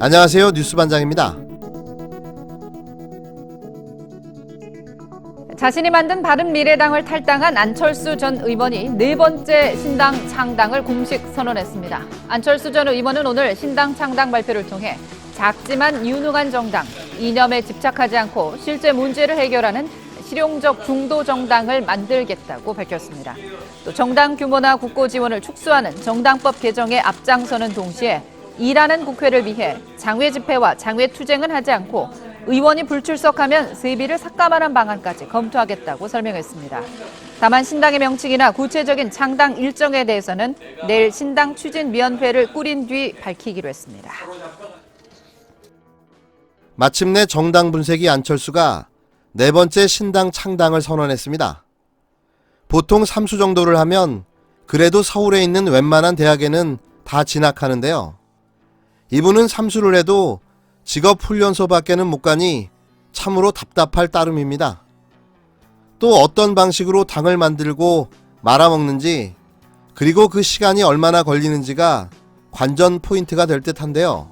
안녕하세요. 뉴스반장입니다. 자신이 만든 바른미래당을 탈당한 안철수 전 의원이 네 번째 신당 창당을 공식 선언했습니다. 안철수 전 의원은 오늘 신당 창당 발표를 통해 작지만 유능한 정당, 이념에 집착하지 않고 실제 문제를 해결하는 실용적 중도 정당을 만들겠다고 밝혔습니다. 또 정당 규모나 국고 지원을 축소하는 정당법 개정에 앞장서는 동시에 일하는 국회를 위해 장외 집회와 장외 투쟁은 하지 않고 의원이 불출석하면 세비를 삭감하는 방안까지 검토하겠다고 설명했습니다. 다만 신당의 명칭이나 구체적인 창당 일정에 대해서는 내일 신당 추진위원회를 꾸린 뒤 밝히기로 했습니다. 마침내 정당 분쇄기 안철수가 네 번째 신당 창당을 선언했습니다. 보통 3수 정도를 하면 그래도 서울에 있는 웬만한 대학에는 다 진학하는데요. 이분은 3수를 해도 직업훈련소밖에는 못 가니 참으로 답답할 따름입니다. 또 어떤 방식으로 당을 만들고 말아먹는지, 그리고 그 시간이 얼마나 걸리는지가 관전 포인트가 될 듯한데요.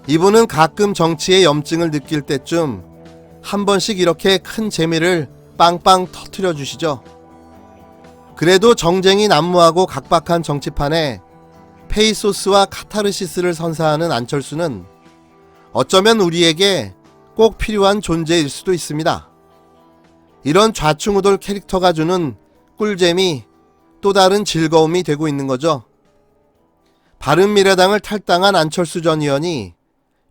이분은 가끔 정치의 염증을 느낄 때쯤 한 번씩 이렇게 큰 재미를 빵빵 터뜨려 주시죠. 그래도 정쟁이 난무하고 각박한 정치판에 페이소스와 카타르시스를 선사하는 안철수는 어쩌면 우리에게 꼭 필요한 존재일 수도 있습니다. 이런 좌충우돌 캐릭터가 주는 꿀잼이 또 다른 즐거움이 되고 있는 거죠. 바른미래당을 탈당한 안철수 전 의원이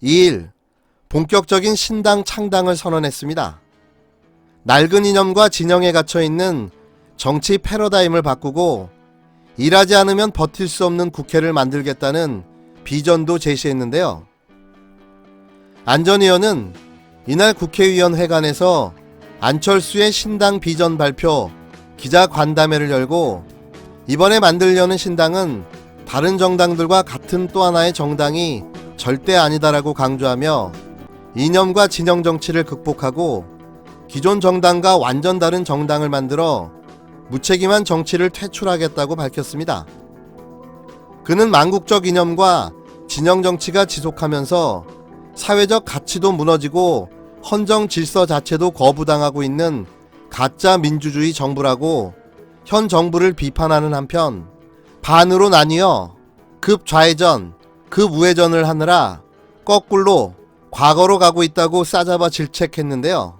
2일 본격적인 신당 창당을 선언했습니다. 낡은 이념과 진영에 갇혀있는 정치 패러다임을 바꾸고 일하지 않으면 버틸 수 없는 국회를 만들겠다는 비전도 제시했는데요. 안 전 의원은 이날 국회의원 회관에서 안철수의 신당 비전 발표 기자 간담회를 열고 이번에 만들려는 신당은 다른 정당들과 같은 또 하나의 정당이 절대 아니다라고 강조하며 이념과 진영 정치를 극복하고 기존 정당과 완전 다른 정당을 만들어 무책임한 정치를 퇴출하겠다고 밝혔습니다. 그는 망국적 이념과 진영 정치가 지속하면서 사회적 가치도 무너지고 헌정 질서 자체도 거부당하고 있는 가짜 민주주의 정부라고 현 정부를 비판하는 한편 반으로 나뉘어 급좌회전, 급우회전을 하느라 거꾸로 과거로 가고 있다고 싸잡아 질책했는데요.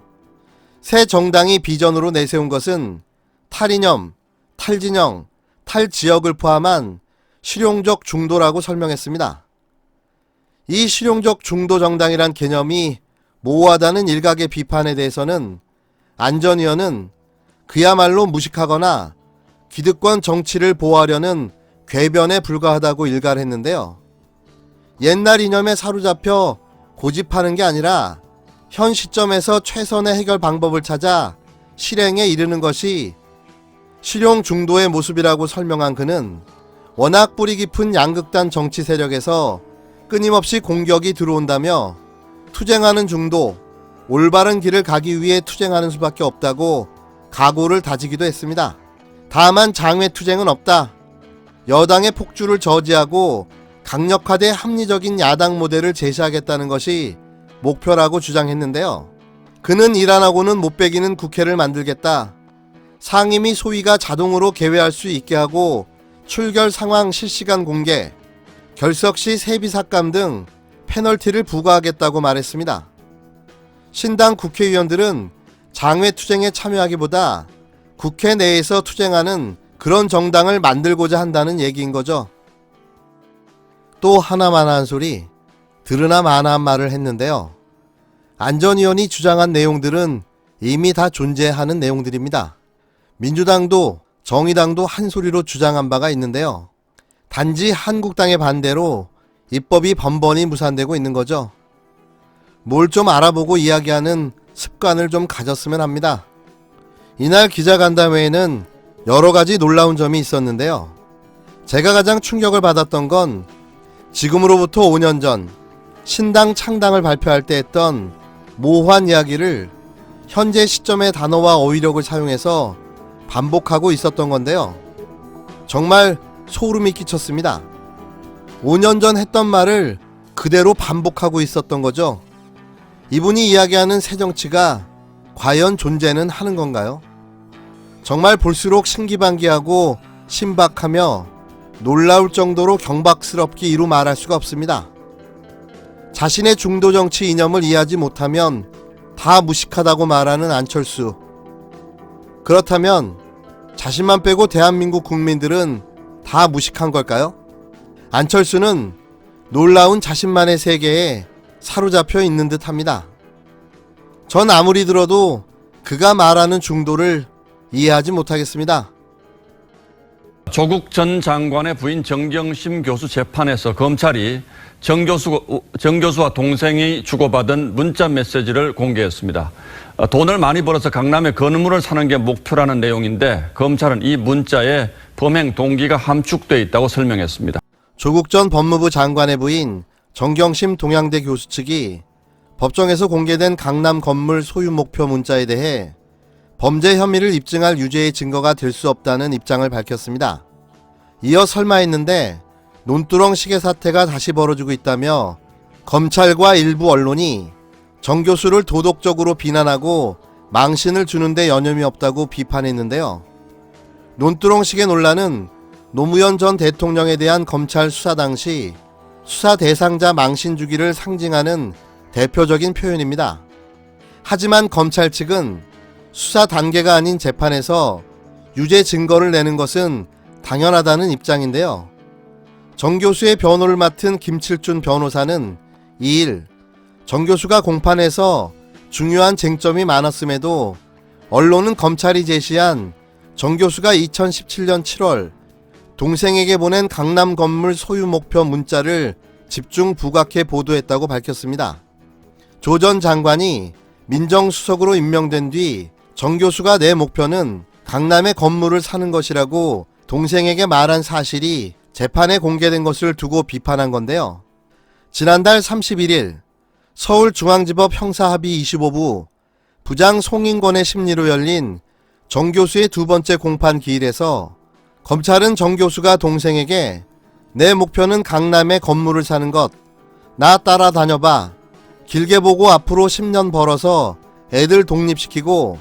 새 정당이 비전으로 내세운 것은 탈이념, 탈진영, 탈지역을 포함한 실용적 중도라고 설명했습니다. 이 실용적 중도 정당이란 개념이 모호하다는 일각의 비판에 대해서는 안 전 의원은 그야말로 무식하거나 기득권 정치를 보호하려는 궤변에 불과하다고 일갈했는데요. 옛날 이념에 사로잡혀 고집하는 게 아니라 현 시점에서 최선의 해결 방법을 찾아 실행에 이르는 것이 실용 중도의 모습이라고 설명한 그는 워낙 뿌리 깊은 양극단 정치 세력에서 끊임없이 공격이 들어온다며 투쟁하는 중도, 올바른 길을 가기 위해 투쟁하는 수밖에 없다고 각오를 다지기도 했습니다. 다만 장외 투쟁은 없다. 여당의 폭주를 저지하고 강력화돼 합리적인 야당 모델을 제시하겠다는 것이 목표라고 주장했는데요. 그는 일 안 하고는 못 배기는 국회를 만들겠다. 상임위 소위가 자동으로 개회할 수 있게 하고 출결 상황 실시간 공개, 결석 시 세비 삭감 등 페널티를 부과하겠다고 말했습니다. 신당 국회의원들은 장외 투쟁에 참여하기보다 국회 내에서 투쟁하는 그런 정당을 만들고자 한다는 얘기인 거죠. 또 하나만한 소리, 들으나 마나한 말을 했는데요. 안 전 의원이 주장한 내용들은 이미 다 존재하는 내용들입니다. 민주당도 정의당도 한 소리로 주장한 바가 있는데요. 단지 한국당의 반대로 입법이 번번이 무산되고 있는 거죠. 뭘 좀 알아보고 이야기하는 습관을 좀 가졌으면 합니다. 이날 기자간담회에는 여러 가지 놀라운 점이 있었는데요. 제가 가장 충격을 받았던 건 지금으로부터 5년 전 신당 창당을 발표할 때 했던 모호한 이야기를 현재 시점의 단어와 어휘력을 사용해서 반복하고 있었던 건데요. 정말 소름이 끼쳤습니다. 5년 전 했던 말을 그대로 반복하고 있었던 거죠. 이분이 이야기하는 새정치가 과연 존재는 하는 건가요? 정말 볼수록 신기반기하고 신박하며 놀라울 정도로 경박스럽게 이루 말할 수가 없습니다. 자신의 중도 정치 이념을 이해하지 못하면 다 무식하다고 말하는 안철수. 그렇다면 자신만 빼고 대한민국 국민들은 다 무식한 걸까요? 안철수는 놀라운 자신만의 세계에 사로잡혀 있는 듯합니다. 전 아무리 들어도 그가 말하는 중도를 이해하지 못하겠습니다. 조국 전 장관의 부인 정경심 교수 재판에서 검찰이 정 교수와 동생이 주고받은 문자 메시지를 공개했습니다. 돈을 많이 벌어서 강남에 건물을 사는 게 목표라는 내용인데 검찰은 이 문자에 범행 동기가 함축되어 있다고 설명했습니다. 조국 전 법무부 장관의 부인 정경심 동양대 교수 측이 법정에서 공개된 강남 건물 소유 목표 문자에 대해 범죄 혐의를 입증할 유죄의 증거가 될 수 없다는 입장을 밝혔습니다. 이어 설마 했는데 논두렁 시계 사태가 다시 벌어지고 있다며 검찰과 일부 언론이 정 교수를 도덕적으로 비난하고 망신을 주는데 여념이 없다고 비판했는데요. 논두렁 시계 논란은 노무현 전 대통령에 대한 검찰 수사 당시 수사 대상자 망신 주기를 상징하는 대표적인 표현입니다. 하지만 검찰 측은 수사 단계가 아닌 재판에서 유죄 증거를 내는 것은 당연하다는 입장인데요. 정 교수의 변호를 맡은 김칠준 변호사는 2일 정 교수가 공판에서 중요한 쟁점이 많았음에도 언론은 검찰이 제시한 정 교수가 2017년 7월 동생에게 보낸 강남 건물 소유 목표 문자를 집중 부각해 보도했다고 밝혔습니다. 조 전 장관이 민정수석으로 임명된 뒤 정 교수가 내 목표는 강남에 건물을 사는 것이라고 동생에게 말한 사실이 재판에 공개된 것을 두고 비판한 건데요. 지난달 31일 서울중앙지법 형사합의 25부 부장 송인권의 심리로 열린 정 교수의 두 번째 공판 기일에서 검찰은 정 교수가 동생에게 내 목표는 강남에 건물을 사는 것, 나 따라다녀봐, 길게 보고 앞으로 10년 벌어서 애들 독립시키고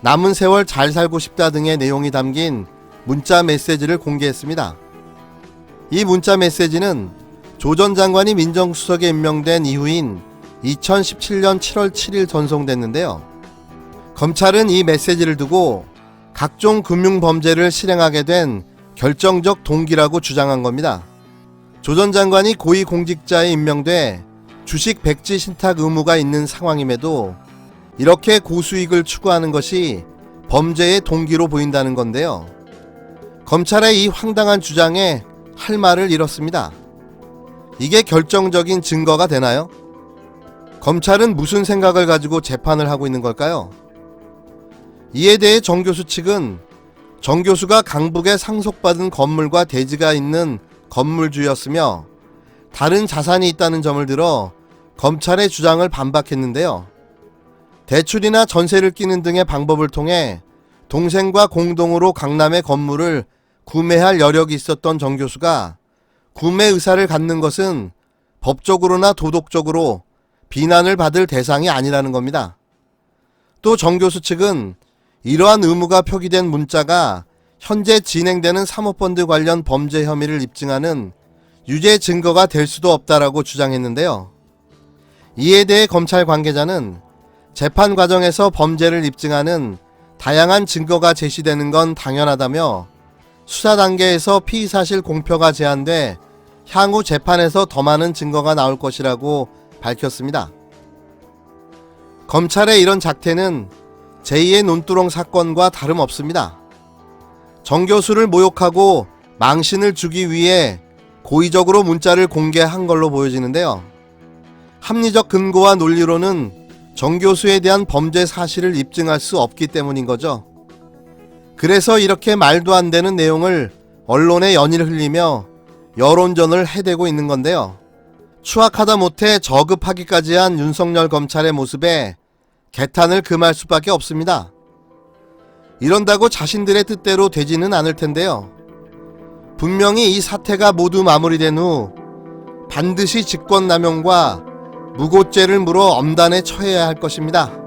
남은 세월 잘 살고 싶다 등의 내용이 담긴 문자 메시지를 공개했습니다. 이 문자 메시지는 조 전 장관이 민정수석에 임명된 이후인 2017년 7월 7일 전송됐는데요. 검찰은 이 메시지를 두고 각종 금융범죄를 실행하게 된 결정적 동기라고 주장한 겁니다. 조 전 장관이 고위공직자에 임명돼 주식 백지 신탁 의무가 있는 상황임에도 이렇게 고수익을 추구하는 것이 범죄의 동기로 보인다는 건데요. 검찰의 이 황당한 주장에 할 말을 잃었습니다. 이게 결정적인 증거가 되나요? 검찰은 무슨 생각을 가지고 재판을 하고 있는 걸까요? 이에 대해 정 교수 측은 정 교수가 강북에 상속받은 건물과 대지가 있는 건물주였으며 다른 자산이 있다는 점을 들어 검찰의 주장을 반박했는데요. 대출이나 전세를 끼는 등의 방법을 통해 동생과 공동으로 강남의 건물을 구매할 여력이 있었던 정 교수가 구매 의사를 갖는 것은 법적으로나 도덕적으로 비난을 받을 대상이 아니라는 겁니다. 또 정 교수 측은 이러한 의무가 표기된 문자가 현재 진행되는 사모펀드 관련 범죄 혐의를 입증하는 유죄 증거가 될 수도 없다라고 주장했는데요. 이에 대해 검찰 관계자는 재판 과정에서 범죄를 입증하는 다양한 증거가 제시되는 건 당연하다며 수사 단계에서 피의사실 공표가 제한돼 향후 재판에서 더 많은 증거가 나올 것이라고 밝혔습니다. 검찰의 이런 작태는 제2의 논두렁 사건과 다름없습니다. 정 교수를 모욕하고 망신을 주기 위해 고의적으로 문자를 공개한 걸로 보여지는데요. 합리적 근거와 논리로는 정 교수에 대한 범죄 사실을 입증할 수 없기 때문인 거죠. 그래서 이렇게 말도 안 되는 내용을 언론에 연일 흘리며 여론전을 해대고 있는 건데요. 추악하다 못해 저급하기까지 한 윤석열 검찰의 모습에 개탄을 금할 수밖에 없습니다. 이런다고 자신들의 뜻대로 되지는 않을 텐데요. 분명히 이 사태가 모두 마무리된 후 반드시 직권남용과 무고죄를 물어 엄단에 처해야 할 것입니다.